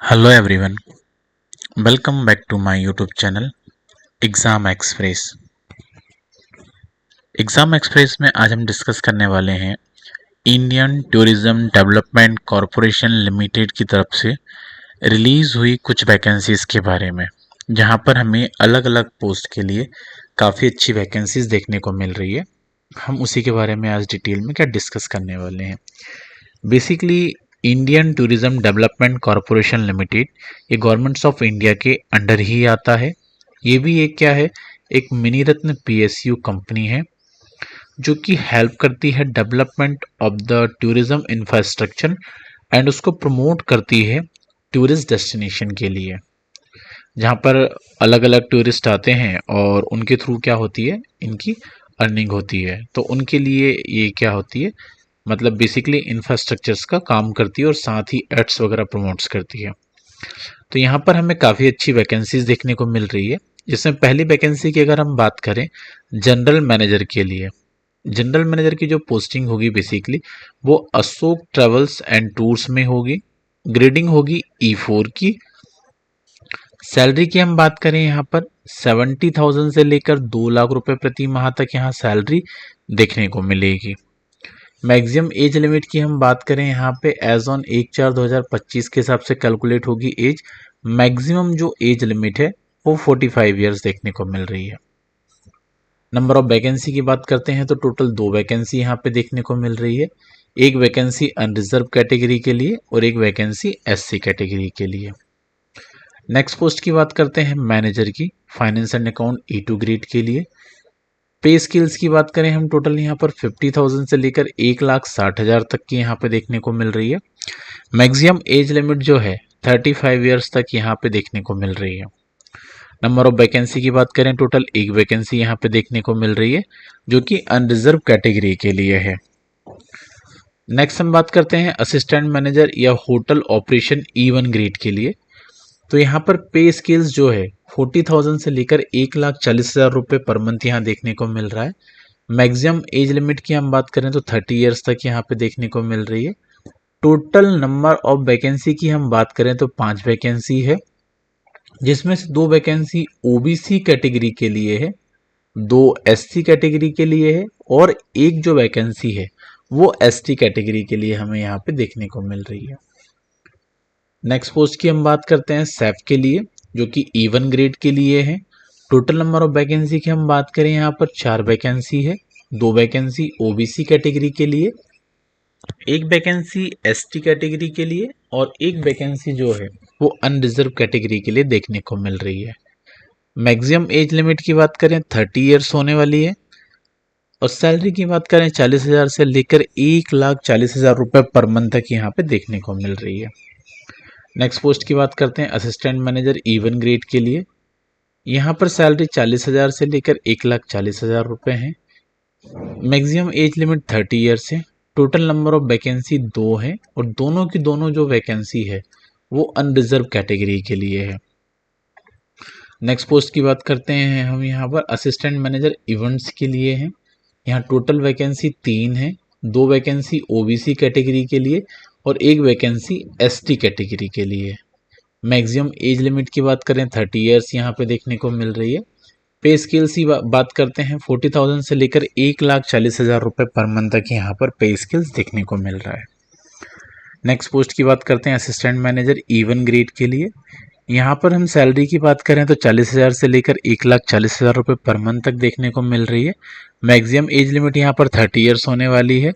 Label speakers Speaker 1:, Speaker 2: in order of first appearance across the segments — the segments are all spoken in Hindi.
Speaker 1: Hello everyone, welcome back to my YouTube channel exam express. Exam express में आज हम डिस्कस करने वाले हैं Indian tourism development corporation limited की तरफ से रिलीज़ हुई कुछ वैकेंसीज़ के बारे में, जहां पर हमें अलग अलग पोस्ट के लिए काफ़ी अच्छी वैकेंसीज़ देखने को मिल रही है। हम उसी के बारे में आज डिटेल में क्या डिस्कस करने वाले हैं। Basically Indian tourism development corporation limited ये गवर्नमेंट्स ऑफ इंडिया के अंडर ही आता है। ये भी एक क्या है, एक मिनी रत्न पीएसयू कंपनी है जो कि हेल्प करती है development of the tourism infrastructure and उसको प्रमोट करती है टूरिस्ट डेस्टिनेशन के लिए, जहाँ पर अलग अलग टूरिस्ट आते हैं और उनके थ्रू क्या होती है, इनकी अर्निंग होती है। तो उनके लिए ये क्या होती है, मतलब बेसिकली इंफ्रास्ट्रक्चर्स का काम करती है और साथ ही एड्स वगैरह प्रमोट्स करती है। तो यहाँ पर हमें काफ़ी अच्छी वैकेंसीज देखने को मिल रही है, जिसमें पहली वैकेंसी की अगर हम बात करें जनरल मैनेजर के लिए, जनरल मैनेजर की जो पोस्टिंग होगी बेसिकली वो अशोक ट्रेवल्स एंड टूर्स में होगी। ग्रेडिंग होगी E4 की। सैलरी की हम बात करें यहाँ पर 70,000 से लेकर 2 लाख रुपए प्रति माह तक यहाँ सैलरी देखने को मिलेगी। मैक्सिमम एज लिमिट की हम बात करें यहाँ पे एज ऑन 1/4/2025 के हिसाब से कैलकुलेट होगी एज। मैक्सिमम जो एज लिमिट है वो 45 ईयर्स देखने को मिल रही है। नंबर ऑफ वैकेंसी की बात करते हैं तो टोटल 2 वैकेंसी यहाँ पे देखने को मिल रही है। एक वैकेंसी अनरिजर्व कैटेगरी के लिए और एक वैकेंसी SC कैटेगरी के लिए। नेक्स्ट पोस्ट की बात करते हैं मैनेजर की, finance and account E2 grade के लिए। पे स्किल्स की बात करें हम टोटल यहाँ पर 50,000 से लेकर 1,60,000 तक की यहाँ पे देखने को मिल रही है। मैक्सिमम एज लिमिट जो है 35 ईयर्स तक यहाँ पे देखने को मिल रही है। नंबर ऑफ वैकेंसी की बात करें टोटल एक वैकेंसी यहाँ पे देखने को मिल रही है जो कि अनरिजर्व कैटेगरी के लिए है। नेक्स्ट हम बात करते हैं असिस्टेंट मैनेजर या होटल ऑपरेशन E1 ग्रेड के लिए। तो यहाँ पर पे स्केल्स जो है 40,000 से लेकर 1,40,000 रुपये पर मंथ यहाँ देखने को मिल रहा है। मैक्सिमम एज लिमिट की हम बात करें तो 30 ईयर्स तक यहाँ पे देखने को मिल रही है। टोटल नंबर ऑफ वैकेंसी की हम बात करें तो 5 वैकेंसी है, जिसमें से 2 वैकेंसी OBC कैटेगरी के लिए है, 2 SC कैटेगरी के लिए है और एक जो वैकेंसी है वो ST कैटेगरी के लिए हमें यहाँ पे देखने को मिल रही है। नेक्स्ट पोस्ट की हम बात करते हैं सैफ के लिए, जो कि E1 ग्रेड के लिए है। टोटल नंबर ऑफ वैकेंसी की हम बात करें यहाँ पर 4 वैकेंसी है, 2 वैकेंसी OBC कैटेगरी के लिए, एक वैकेंसी ST कैटेगरी के लिए और एक वैकेंसी जो है वो अनरिजर्व कैटेगरी के लिए देखने को मिल रही है। मैक्सिमम एज लिमिट की बात करें 30 ईयर्स होने वाली है और सैलरी की बात करें 40,000 से लेकर 1,40,000 रुपये पर मंथ तक यहाँ पे देखने को मिल रही है। नेक्स्ट पोस्ट की बात करते हैं असिस्टेंट मैनेजर E1 ग्रेड के लिए। यहाँ पर सैलरी 40,000 से लेकर 1,40,000 रुपये है। मैक्सिमम एज लिमिट 30 ईयर्स है। टोटल नंबर ऑफ वैकेंसी 2 है और दोनों की दोनों जो वैकेंसी है वो अनरिजर्व कैटेगरी के लिए है। नेक्स्ट पोस्ट की बात करते हैं हम यहाँ पर असिस्टेंट मैनेजर इवेंट्स के लिए है। यहाँ टोटल वैकेंसी 3 है, 2 वैकेंसी OBC कैटेगरी के लिए और एक वैकेंसी ST कैटेगरी के लिए। मैक्सिमम एज लिमिट की बात करें 30 ईयर्स यहाँ पे देखने को मिल रही है। पे स्केल्स की बात करते हैं 40,000 से लेकर 1,40,000 रुपये पर मंथ तक यहाँ पर पे स्केल्स देखने को मिल रहा है। नेक्स्ट पोस्ट की बात करते हैं असिस्टेंट मैनेजर E1 ग्रेड के लिए। यहाँ पर हम सैलरी की बात करें तो 40,000 से लेकर 1,40,000 रुपये पर मंथ तक देखने को मिल रही है। मैक्सिमम एज लिमिट यहाँ पर 30 ईयर्स होने वाली है।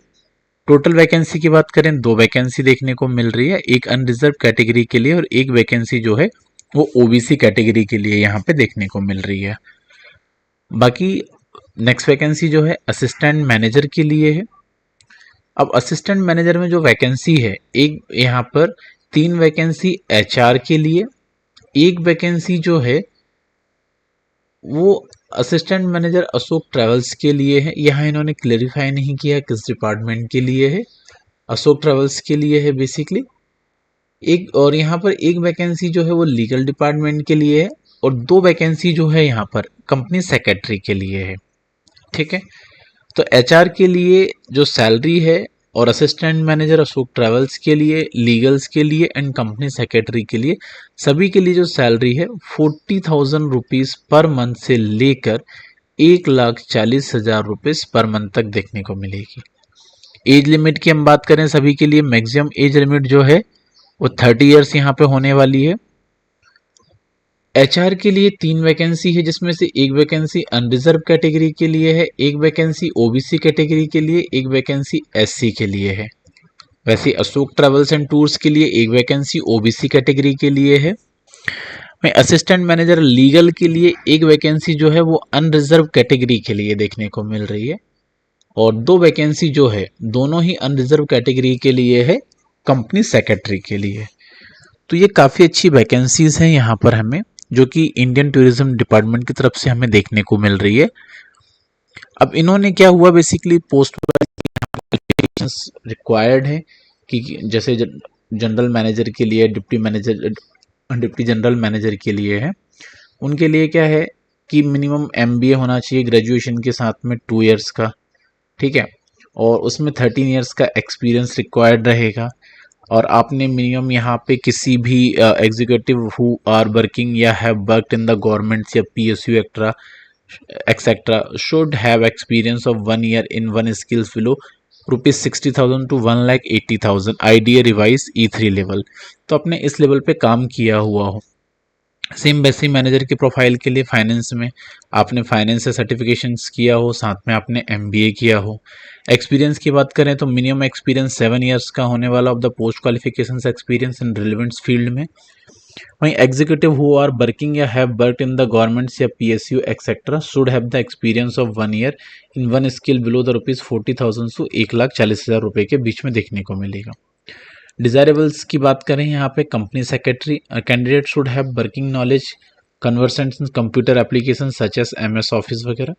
Speaker 1: टोटल वैकेंसी की बात करें 2 वैकेंसी देखने को मिल रही है, एक अनरिजर्व कैटेगरी के लिए और एक वैकेंसी जो है वो OBC कैटेगरी के लिए यहाँ पे देखने को मिल रही है। बाकी नेक्स्ट वैकेंसी जो है असिस्टेंट मैनेजर के लिए है। अब असिस्टेंट मैनेजर में जो वैकेंसी है, एक यहाँ पर 3 वैकेंसी HR के लिए, एक वैकेंसी जो है वो असिस्टेंट मैनेजर अशोक ट्रेवल्स के लिए है। यहाँ इन्होंने क्लेरिफाई नहीं किया किस डिपार्टमेंट के लिए है, अशोक ट्रेवल्स के लिए है बेसिकली। एक और यहाँ पर एक वैकेंसी जो है वो लीगल डिपार्टमेंट के लिए है और 2 वैकेंसी जो है यहाँ पर कंपनी सेक्रेटरी के लिए है। ठीक है, तो HR के लिए जो सैलरी है और असिस्टेंट मैनेजर अशोक ट्रेवल्स के लिए, लीगल्स के लिए एंड कंपनी सेक्रेटरी के लिए सभी के लिए जो सैलरी है 40,000 रुपीज़ पर मंथ से लेकर 1,40,000 रुपीज़ पर मंथ तक देखने को मिलेगी। एज लिमिट की हम बात करें सभी के लिए, मैक्सिमम एज लिमिट जो है वो 30 ईयर्स यहाँ पे होने वाली है। एचआर के लिए 3 वैकेंसी है, जिसमें से एक वैकेंसी अनरिजर्व कैटेगरी के लिए है, एक वैकेंसी ओबीसी कैटेगरी के लिए, एक वैकेंसी एससी के लिए है। वैसे अशोक ट्रेवल्स एंड टूर्स के लिए एक वैकेंसी ओबीसी कैटेगरी के लिए है। मैं असिस्टेंट मैनेजर लीगल के लिए एक वैकेंसी जो है वो अनरिजर्व कैटेगरी के लिए देखने को मिल रही है, और 2 वैकेंसी जो है दोनों ही अनरिजर्व कैटेगरी के लिए है, कंपनी सेक्रेटरी के लिए। तो ये काफ़ी अच्छी वैकेंसीज हैं यहाँ पर हमें, जो कि इंडियन टूरिज्म डिपार्टमेंट की तरफ से हमें देखने को मिल रही है। अब इन्होंने क्या हुआ, बेसिकली पोस्ट रिक्वायर्ड है कि जैसे जनरल मैनेजर के लिए, डिप्टी जनरल मैनेजर के लिए है, उनके लिए क्या है कि मिनिमम एमबीए होना चाहिए ग्रेजुएशन के साथ में 2 इयर्स का, ठीक है, और उसमें 13 इयर्स का एक्सपीरियंस रिक्वायर्ड रहेगा। और आपने मिनिमम यहाँ पे किसी भी एग्जीक्यूटिव हु आर वर्किंग या have worked in the government या PSU etcetera should have experience of 1 year in 1 skills below ₹60,000 to 1,80,000 IDA revise E3 level. तो आपने इस लेवल पे काम किया हुआ हो। सेम वैसे मैनेजर की प्रोफाइल के लिए फाइनेंस में आपने फाइनेंस से सर्टिफिकेशंस किया हो, साथ में आपने एमबीए किया हो। एक्सपीरियंस की बात करें तो मिनिमम एक्सपीरियंस 7 इयर्स का होने वाला of the post qualifications experience in relevant field में। वहीं एग्जीक्यूटिव हु आर वर्किंग या have worked in the governments या PSU etcetera should have the experience of 1 year in 1 skill below the ₹40,000 से 1,40,000 रुपये के बीच में देखने को मिलेगा। डिजायरेबल्स की बात करें यहाँ पे company secretary candidate should have working knowledge conversant in computer application such as MS office वगैरह।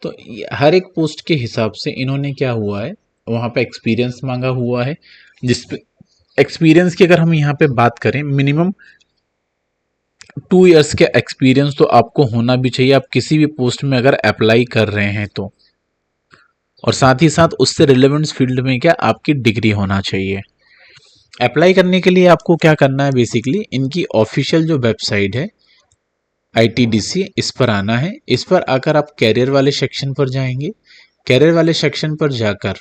Speaker 1: तो हर एक पोस्ट के हिसाब से इन्होंने क्या हुआ है, वहाँ पे एक्सपीरियंस मांगा हुआ है, जिस पे एक्सपीरियंस की अगर हम यहाँ पे बात करें मिनिमम 2 इयर्स का एक्सपीरियंस तो आपको होना भी चाहिए, आप किसी भी पोस्ट में अगर अप्लाई कर रहे हैं तो, और साथ ही साथ उससे रिलेवेंट फील्ड में क्या आपकी डिग्री होना चाहिए। अप्लाई करने के लिए आपको क्या करना है, बेसिकली इनकी ऑफिशियल जो वेबसाइट है ITDC, इस पर आना है। इस पर आकर आप कैरियर वाले सेक्शन पर जाएंगे। कैरियर वाले सेक्शन पर जाकर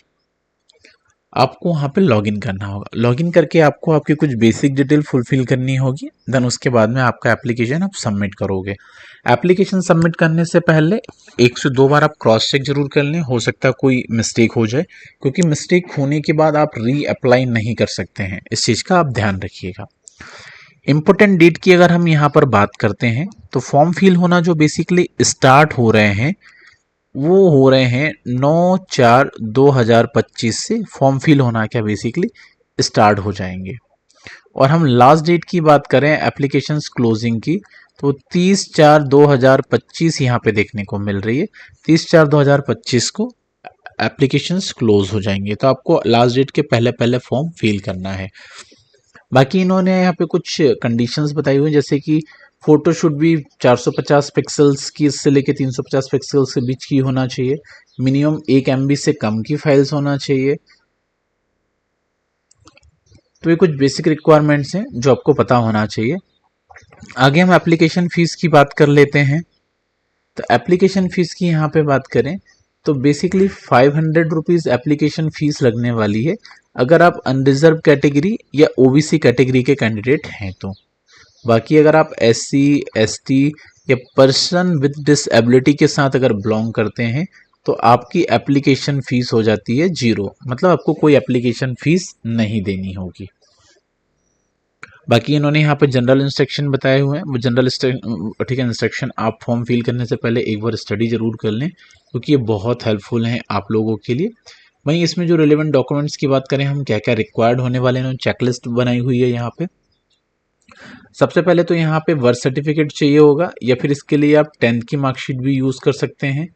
Speaker 1: आपको वहाँ पे लॉगिन करना होगा। लॉगिन करके आपको आपकी कुछ बेसिक डिटेल फुलफिल करनी होगी, देन उसके बाद में आपका एप्लीकेशन आप सबमिट करोगे। एप्लीकेशन सबमिट करने से पहले 1 से 2 बार आप क्रॉस चेक जरूर कर लें, हो सकता है कोई मिस्टेक हो जाए, क्योंकि मिस्टेक होने के बाद आप री अप्लाई नहीं कर सकते हैं, इस चीज़ का आप ध्यान रखिएगा। इम्पोर्टेंट डेट की अगर हम यहाँ पर बात करते हैं तो फॉर्म फिल होना जो बेसिकली स्टार्ट हो रहे हैं वो हो रहे हैं 9/4/2025 से फॉर्म फिल होना क्या बेसिकली स्टार्ट हो जाएंगे। और हम लास्ट डेट की बात करें एप्लीकेशंस क्लोजिंग की तो 30/4/2025 यहाँ पे देखने को मिल रही है। 30/4/2025 को एप्लीकेशंस क्लोज हो जाएंगे, तो आपको लास्ट डेट के पहले पहले फॉर्म फिल करना है। बाकी इन्होंने यहाँ पे कुछ कंडीशंस बताई हुई हैं, जैसे कि फोटो शुड भी 450 पिक्सल्स की इससे लेके 350 पिक्सल्स के बीच की होना चाहिए। मिनिमम 1 MB से कम की फाइल्स होना चाहिए। तो ये कुछ बेसिक रिक्वायरमेंट्स हैं जो आपको पता होना चाहिए। आगे हम एप्लीकेशन फीस की बात कर लेते हैं। तो एप्लीकेशन फीस की यहाँ पे बात करें तो बेसिकली 500 रुपीज़ एप्लीकेशन फीस लगने वाली है अगर आप अनरिजर्व कैटेगरी या ओबीसी कैटेगरी के कैंडिडेट हैं तो। बाकी अगर आप SC ST या पर्सन विद डिसेबिलिटी के साथ अगर बिलोंग करते हैं तो आपकी एप्लीकेशन फीस हो जाती है 0, मतलब आपको कोई एप्लीकेशन फीस नहीं देनी होगी। बाकी इन्होंने यहाँ पे जनरल इंस्ट्रक्शन बताए हुए हैं, वो जनरल ठीक है इंस्ट्रक्शन आप फॉर्म फिल करने से पहले एक बार स्टडी जरूर कर लें, क्योंकि ये बहुत हेल्पफुल हैं आप लोगों के लिए। वहीं इसमें जो रिलेवेंट डॉक्यूमेंट्स की बात करें हम क्या क्या रिक्वायर्ड होने वाले हैं, चेकलिस्ट बनाई हुई है यहाँ पे। सबसे पहले तो यहाँ पे बर्थ सर्टिफिकेट चाहिए होगा, या फिर इसके लिए आप 10th की मार्कशीट भी यूज़ कर सकते हैं।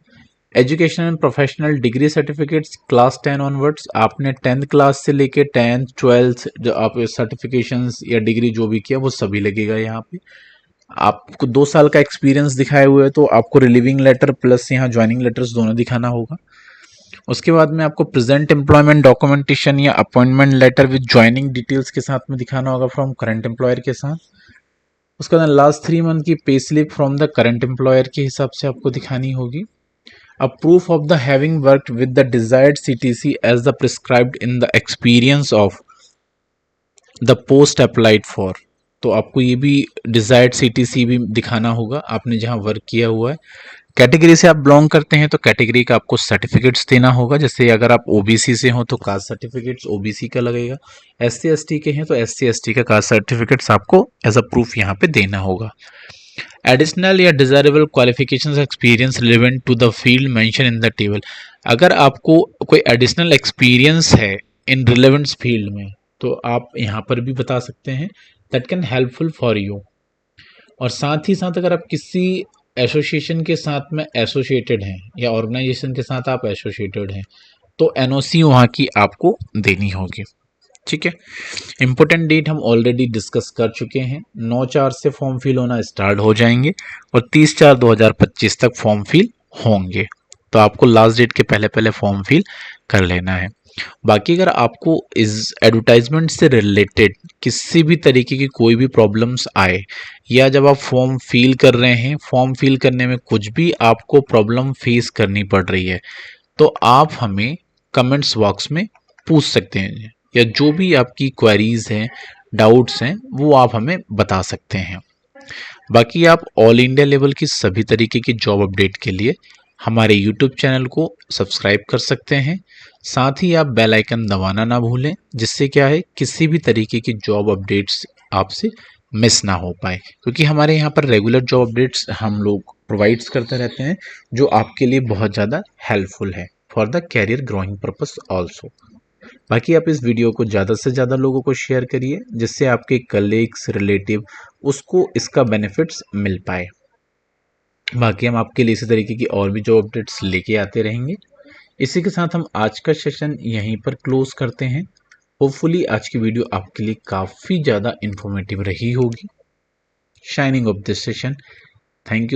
Speaker 1: Education and professional degree certificates class 10 onwards, आपने 10th क्लास से लेके 10th 12th जो आप सर्टिफिकेशंस या डिग्री जो भी किया वो सभी लगेगा यहाँ पे। आपको 2 साल का एक्सपीरियंस दिखाए हुए है तो आपको रिलीविंग लेटर प्लस यहाँ ज्वाइनिंग लेटर्स दोनों दिखाना होगा। उसके बाद में आपको प्रेजेंट एम्प्लॉयमेंट डॉक्यूमेंटेशन या appointment letter with joining details के साथ में दिखाना होगा फ्रॉम करंट एम्प्लॉयर के साथ। उसके बाद लास्ट 3 मंथ की pay slip from the current employer के हिसाब से आपको दिखानी होगी। A proof of the having worked with the desired CTC as the prescribed in the experience of the post applied for। तो आपको ये भी डिजायर्ड CTC भी दिखाना होगा, आपने जहां वर्क किया हुआ है। कैटेगरी से आप बिलोंग करते हैं तो कैटेगरी का आपको सर्टिफिकेट्स देना होगा, जैसे अगर आप ओबीसी से हो तो कास्ट सर्टिफिकेट्स ओबीसी का लगेगा, SC ST के हैं तो SC ST का कास्ट सर्टिफिकेट्स आपको एज अ प्रूफ यहाँ पे देना होगा। एडिशनल या desirable qualifications experience relevant to the field mention in the table. अगर आपको कोई एडिशनल एक्सपीरियंस है इन रिलेवेंट फील्ड में तो आप यहाँ पर भी बता सकते हैं, that can helpful for you. और साथ ही साथ अगर आप किसी एसोसिएशन के साथ में एसोसिएटेड हैं या ऑर्गेनाइजेशन के साथ आप एसोसिएटेड हैं तो एनओसी वहाँ की आपको देनी होगी। ठीक है, इंपॉर्टेंट डेट हम ऑलरेडी डिस्कस कर चुके हैं। 9/4 से फॉर्म फिल होना स्टार्ट हो जाएंगे और 30/4/2025 तक फॉर्म फिल होंगे, तो आपको लास्ट डेट के पहले पहले फॉर्म फिल कर लेना है। बाकी अगर आपको इस एडवर्टाइजमेंट से रिलेटेड किसी भी तरीके की कोई भी प्रॉब्लम्स आए या जब आप फॉर्म फिल कर रहे हैं, फॉर्म फिल करने में कुछ भी आपको प्रॉब्लम फेस करनी पड़ रही है तो आप हमें कमेंट्स बॉक्स में पूछ सकते हैं, या जो भी आपकी क्वेरीज हैं, डाउट्स हैं, वो आप हमें बता सकते हैं। बाकी आप ऑल इंडिया लेवल की सभी तरीके की जॉब अपडेट के लिए हमारे यूट्यूब चैनल को सब्सक्राइब कर सकते हैं। साथ ही आप बेल आइकन दबाना ना भूलें, जिससे क्या है किसी भी तरीके की जॉब अपडेट्स आपसे मिस ना हो पाए, क्योंकि हमारे यहाँ पर रेगुलर जॉब अपडेट्स हम लोग प्रोवाइड्स करते रहते हैं जो आपके लिए बहुत ज़्यादा हेल्पफुल है for the career growing purpose also. बाकी आप इस वीडियो को ज़्यादा से ज़्यादा लोगों को शेयर करिए, जिससे आपके कलीग्स, रिलेटिव उसको इसका बेनिफिट्स मिल पाए। बाकी हम आपके लिए इसी तरीके की और भी जॉब अपडेट्स लेके आते रहेंगे। इसी के साथ हम आज का सेशन यहीं पर क्लोज करते हैं। होपफुली आज की वीडियो आपके लिए काफ़ी ज़्यादा इंफॉर्मेटिव रही होगी। Shining of this session, thank you.